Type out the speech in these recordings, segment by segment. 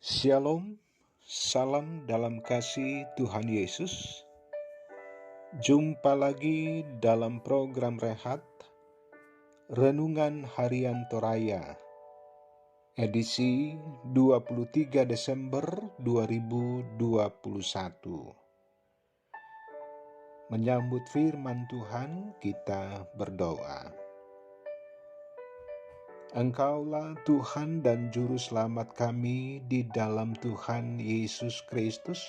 Shalom, salam dalam kasih Tuhan Yesus. Jumpa lagi dalam program Rehat Renungan Harian Toraya, edisi 23 Desember 2021. Menyambut firman Tuhan, kita berdoa. Engkaulah Tuhan dan Juru Selamat kami di dalam Tuhan Yesus Kristus.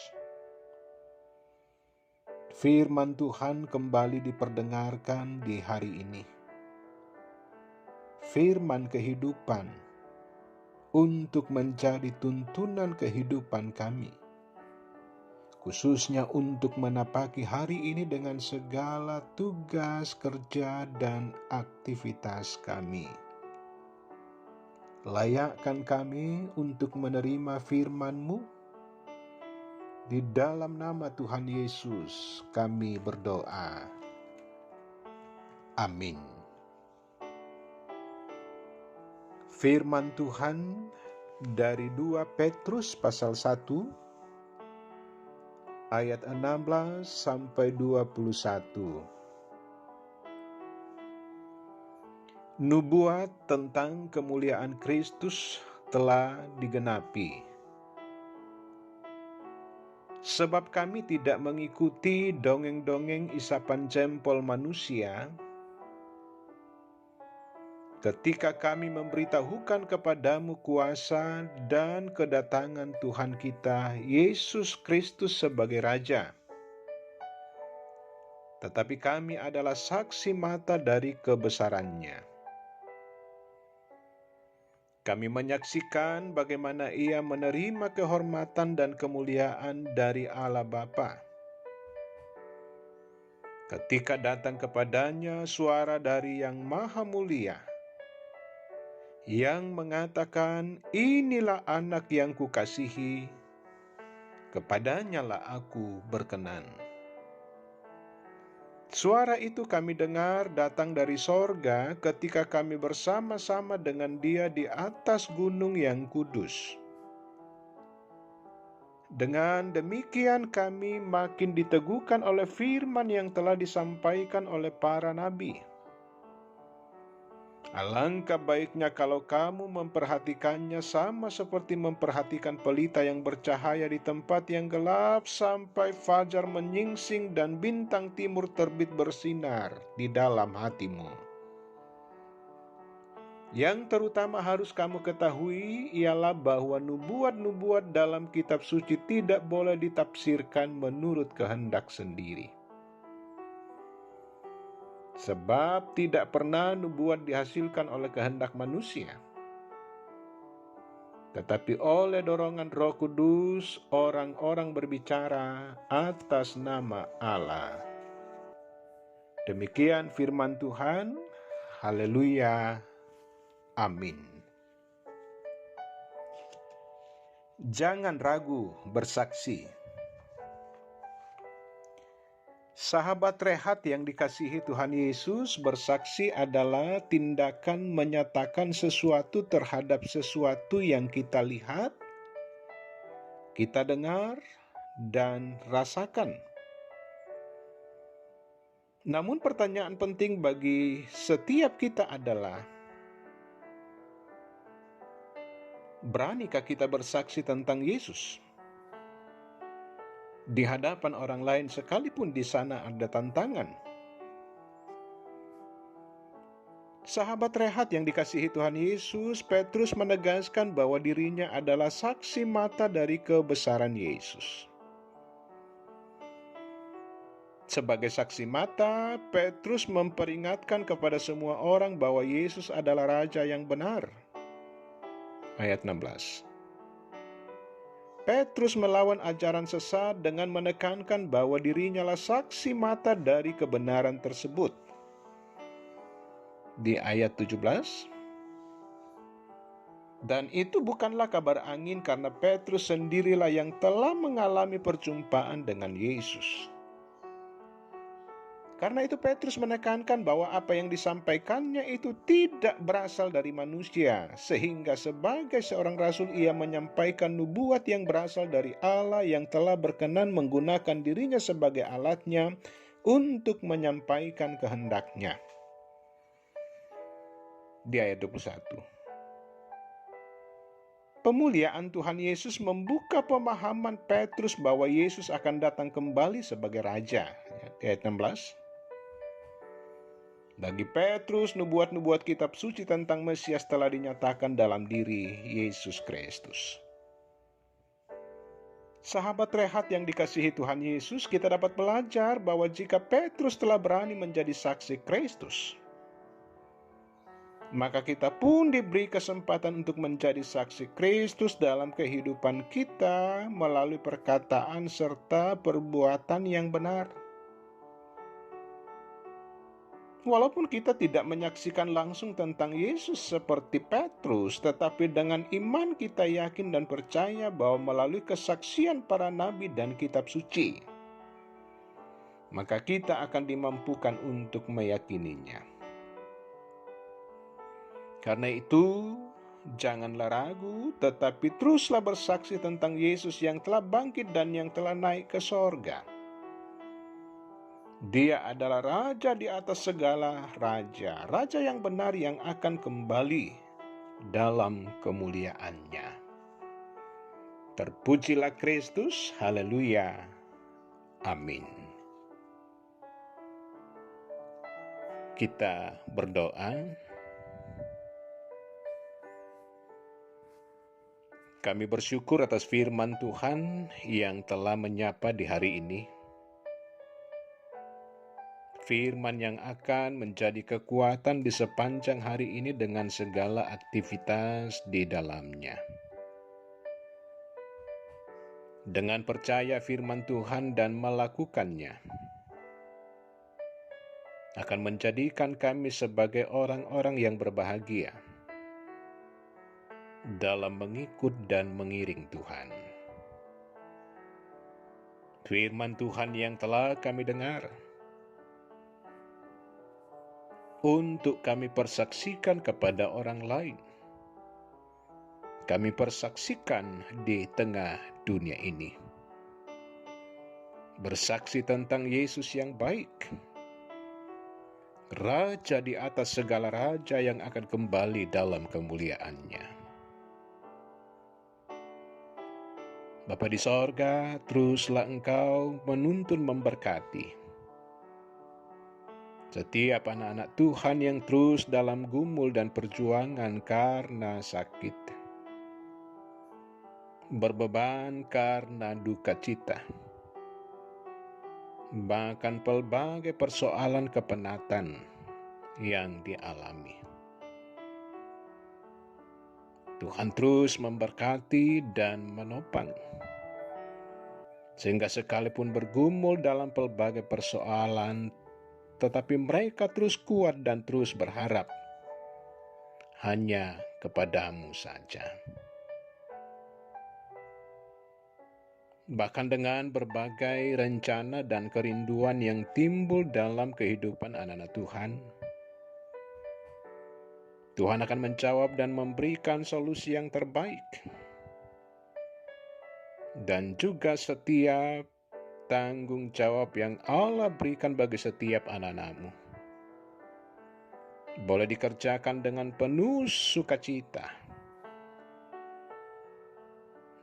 Firman Tuhan kembali diperdengarkan di hari ini. Firman kehidupan untuk menjadi tuntunan kehidupan kami, khususnya untuk menapaki hari ini dengan segala tugas kerja dan aktivitas kami. Layakkan kami untuk menerima firman-Mu. Di dalam nama Tuhan Yesus kami berdoa. Amin. Firman Tuhan dari 2 Petrus pasal 1 ayat 16 sampai 21. Nubuat tentang kemuliaan Kristus telah digenapi. Sebab kami tidak mengikuti dongeng-dongeng isapan jempol manusia ketika kami memberitahukan kepadamu kuasa dan kedatangan Tuhan kita Yesus Kristus sebagai Raja. Tetapi kami adalah saksi mata dari kebesarannya. Kami menyaksikan bagaimana Ia menerima kehormatan dan kemuliaan dari Allah Bapa. Ketika datang kepadanya suara dari Yang Maha Mulia, yang mengatakan, "Inilah anak yang kukasihi, kepadanyalah aku berkenan." Suara itu kami dengar datang dari sorga ketika kami bersama-sama dengan Dia di atas gunung yang kudus. Dengan demikian kami makin diteguhkan oleh firman yang telah disampaikan oleh para nabi. Alangkah baiknya kalau kamu memperhatikannya sama seperti memperhatikan pelita yang bercahaya di tempat yang gelap sampai fajar menyingsing dan bintang timur terbit bersinar di dalam hatimu. Yang terutama harus kamu ketahui ialah bahwa nubuat-nubuat dalam kitab suci tidak boleh ditafsirkan menurut kehendak sendiri. Sebab tidak pernah nubuat dihasilkan oleh kehendak manusia, tetapi oleh dorongan Roh Kudus orang-orang berbicara atas nama Allah. Demikian firman Tuhan. Haleluya. Amin. Jangan ragu bersaksi. Sahabat Rehat yang dikasihi Tuhan Yesus, bersaksi adalah tindakan menyatakan sesuatu terhadap sesuatu yang kita lihat, kita dengar, dan rasakan. Namun pertanyaan penting bagi setiap kita adalah, beranikah kita bersaksi tentang Yesus? Di hadapan orang lain sekalipun di sana ada tantangan. Sahabat Rehat yang dikasihi Tuhan Yesus, Petrus menegaskan bahwa dirinya adalah saksi mata dari kebesaran Yesus. Sebagai saksi mata, Petrus memperingatkan kepada semua orang bahwa Yesus adalah Raja yang benar. Ayat 16. Petrus melawan ajaran sesat dengan menekankan bahwa dirinya lah saksi mata dari kebenaran tersebut. Di ayat 17, dan itu bukanlah kabar angin karena Petrus sendirilah yang telah mengalami perjumpaan dengan Yesus. Karena itu Petrus menekankan bahwa apa yang disampaikannya itu tidak berasal dari manusia, sehingga sebagai seorang rasul ia menyampaikan nubuat yang berasal dari Allah yang telah berkenan menggunakan dirinya sebagai alatnya untuk menyampaikan kehendaknya. Di ayat 21. Pemuliaan Tuhan Yesus membuka pemahaman Petrus bahwa Yesus akan datang kembali sebagai Raja. Di ayat 16. Bagi Petrus, nubuat-nubuat kitab suci tentang Mesias telah dinyatakan dalam diri Yesus Kristus. Sahabat rehat yang dikasihi Tuhan Yesus, kita dapat belajar bahwa jika Petrus telah berani menjadi saksi Kristus, maka kita pun diberi kesempatan untuk menjadi saksi Kristus dalam kehidupan kita melalui perkataan serta perbuatan yang benar. Walaupun kita tidak menyaksikan langsung tentang Yesus seperti Petrus, tetapi dengan iman kita yakin dan percaya bahwa melalui kesaksian para nabi dan kitab suci, maka kita akan dimampukan untuk meyakininya. Karena itu, janganlah ragu, tetapi teruslah bersaksi tentang Yesus yang telah bangkit dan yang telah naik ke sorga. Dia adalah Raja di atas segala raja, Raja yang benar yang akan kembali dalam kemuliaannya. Terpujilah Kristus, haleluya, amin. Kita berdoa. Kami bersyukur atas firman Tuhan yang telah menyapa di hari ini. Firman yang akan menjadi kekuatan di sepanjang hari ini dengan segala aktivitas di dalamnya. Dengan percaya firman Tuhan dan melakukannya, akan menjadikan kami sebagai orang-orang yang berbahagia dalam mengikut dan mengiring Tuhan. Firman Tuhan yang telah kami dengar, untuk kami persaksikan kepada orang lain. Kami persaksikan di tengah dunia ini. Bersaksi tentang Yesus yang baik, Raja di atas segala raja yang akan kembali dalam kemuliaannya. Bapa di sorga, teruslah Engkau menuntun memberkati setiap anak-anak Tuhan yang terus dalam gumul dan perjuangan karena sakit, berbeban karena duka cita, bahkan pelbagai persoalan kepenatan yang dialami. Tuhan terus memberkati dan menopang, sehingga sekalipun bergumul dalam pelbagai persoalan, tetapi mereka terus kuat dan terus berharap hanya kepadamu saja. Bahkan dengan berbagai rencana dan kerinduan yang timbul dalam kehidupan anak-anak Tuhan, Tuhan akan menjawab dan memberikan solusi yang terbaik. Dan juga setiap tanggung jawab yang Allah berikan bagi setiap anak-anak-Mu boleh dikerjakan dengan penuh sukacita.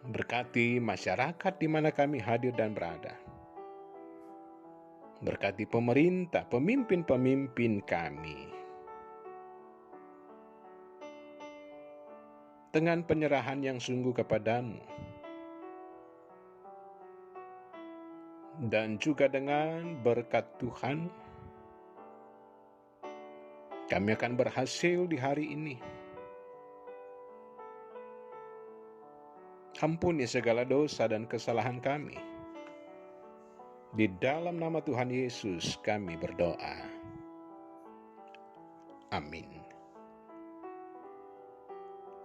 Berkati masyarakat di mana kami hadir dan berada. Berkati pemerintah, pemimpin-pemimpin kami. Dengan penyerahan yang sungguh kepadamu. Dan juga dengan berkat Tuhan, kami akan berhasil di hari ini. Ampuni segala dosa dan kesalahan kami. Di dalam nama Tuhan Yesus kami berdoa. Amin.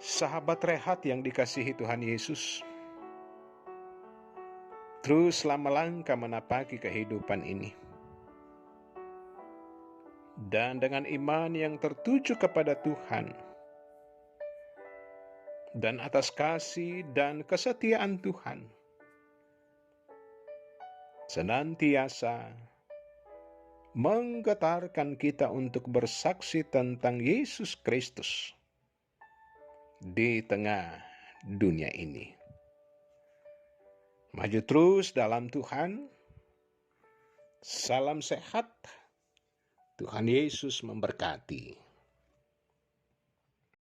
Sahabat rehat yang dikasihi Tuhan Yesus, teruslah melangkah menapaki kehidupan ini. dan dengan iman yang tertuju kepada Tuhan, dan atas kasih dan kesetiaan Tuhan, senantiasa menggetarkan kita untuk bersaksi tentang Yesus Kristus di tengah dunia ini. Maju terus dalam Tuhan. Salam sehat. Tuhan Yesus memberkati.